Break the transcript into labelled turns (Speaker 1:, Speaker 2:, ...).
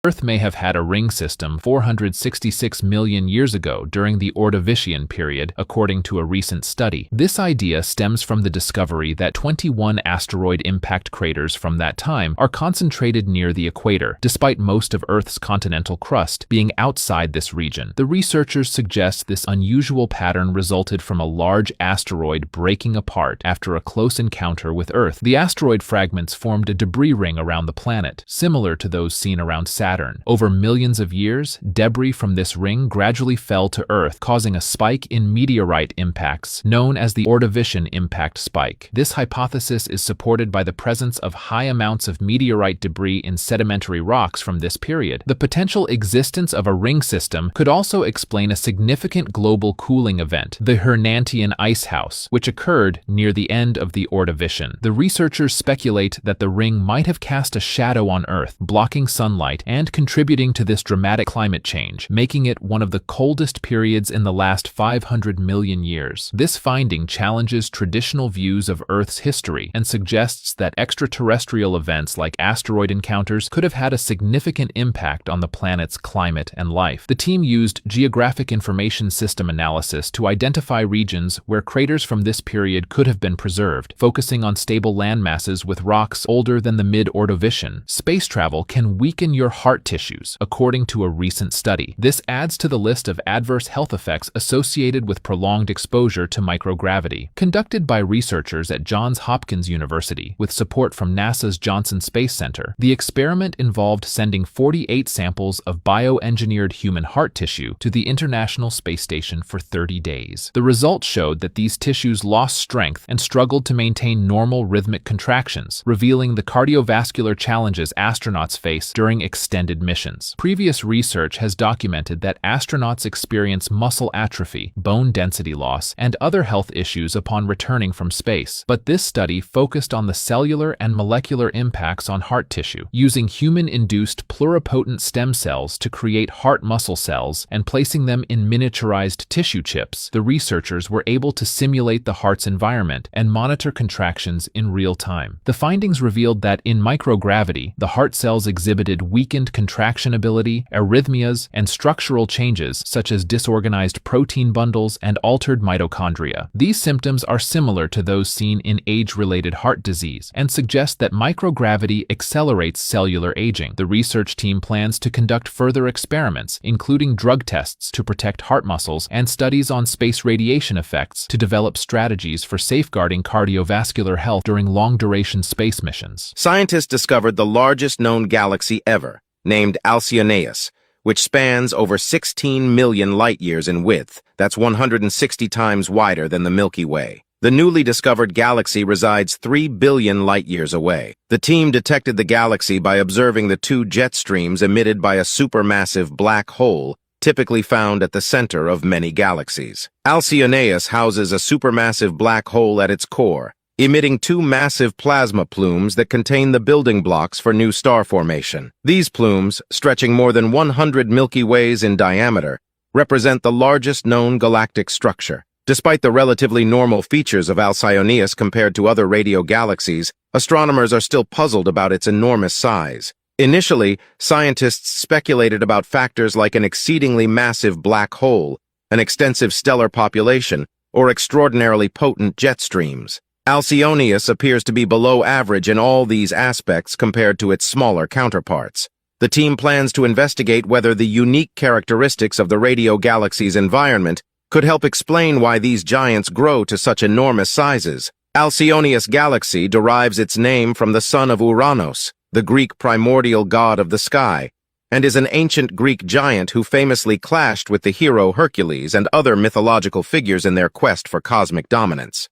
Speaker 1: Earth may have had a ring system 466 million years ago during the Ordovician period, according to a recent study. This idea stems from the discovery that 21 asteroid impact craters from that time are concentrated near the equator, despite most of Earth's continental crust being outside this region. The researchers suggest this unusual pattern resulted from a large asteroid breaking apart after a close encounter with Earth. The asteroid fragments formed a debris ring around the planet, similar to those seen around Saturn. Over millions of years, debris from this ring gradually fell to Earth, causing a spike in meteorite impacts, known as the Ordovician impact spike. This hypothesis is supported by the presence of high amounts of meteorite debris in sedimentary rocks from this period. The potential existence of a ring system could also explain a significant global cooling event, the Hernantian Ice House, which occurred near the end of the Ordovician. The researchers speculate that the ring might have cast a shadow on Earth, blocking sunlight and contributing to this dramatic climate change, making it one of the coldest periods in the last 500 million years. This finding challenges traditional views of Earth's history and suggests that extraterrestrial events like asteroid encounters could have had a significant impact on the planet's climate and life. The team used geographic information system analysis to identify regions where craters from this period could have been preserved, focusing on stable landmasses with rocks older than the mid-Ordovician. Space travel can weaken your heart tissues, according to a recent study. This adds to the list of adverse health effects associated with prolonged exposure to microgravity. Conducted by researchers at Johns Hopkins University with support from NASA's Johnson Space Center, the experiment involved sending 48 samples of bioengineered human heart tissue to the International Space Station for 30 days. The results showed that these tissues lost strength and struggled to maintain normal rhythmic contractions, revealing the cardiovascular challenges astronauts face during extended missions. Previous research has documented that astronauts experience muscle atrophy, bone density loss, and other health issues upon returning from space. But this study focused on the cellular and molecular impacts on heart tissue, using human-induced pluripotent stem cells to create heart muscle cells and placing them in miniaturized tissue chips. The researchers were able to simulate the heart's environment and monitor contractions in real time. The findings revealed that in microgravity, the heart cells exhibited weakened contraction ability, arrhythmias, and structural changes such as disorganized protein bundles and altered mitochondria. These symptoms are similar to those seen in age-related heart disease and suggest that microgravity accelerates cellular aging. The research team plans to conduct further experiments, including drug tests to protect heart muscles and studies on space radiation effects to develop strategies for safeguarding cardiovascular health during long-duration space missions.
Speaker 2: Scientists discovered the largest known galaxy ever, named Alcyoneus, which spans over 16 million light-years in width. That's 160 times wider than the Milky Way. The newly discovered galaxy resides 3 billion light-years away. The team detected the galaxy by observing the two jet streams emitted by a supermassive black hole typically found at the center of many galaxies. Alcyoneus houses a supermassive black hole at its core, emitting two massive plasma plumes that contain the building blocks for new star formation. These plumes, stretching more than 100 Milky Ways in diameter, represent the largest known galactic structure. Despite the relatively normal features of Alcyoneus compared to other radio galaxies, astronomers are still puzzled about its enormous size. Initially, scientists speculated about factors like an exceedingly massive black hole, an extensive stellar population, or extraordinarily potent jet streams. Alcyoneus appears to be below average in all these aspects compared to its smaller counterparts. The team plans to investigate whether the unique characteristics of the radio galaxy's environment could help explain why these giants grow to such enormous sizes. Alcyoneus galaxy derives its name from the son of Uranos, the Greek primordial god of the sky, and is an ancient Greek giant who famously clashed with the hero Hercules and other mythological figures in their quest for cosmic dominance.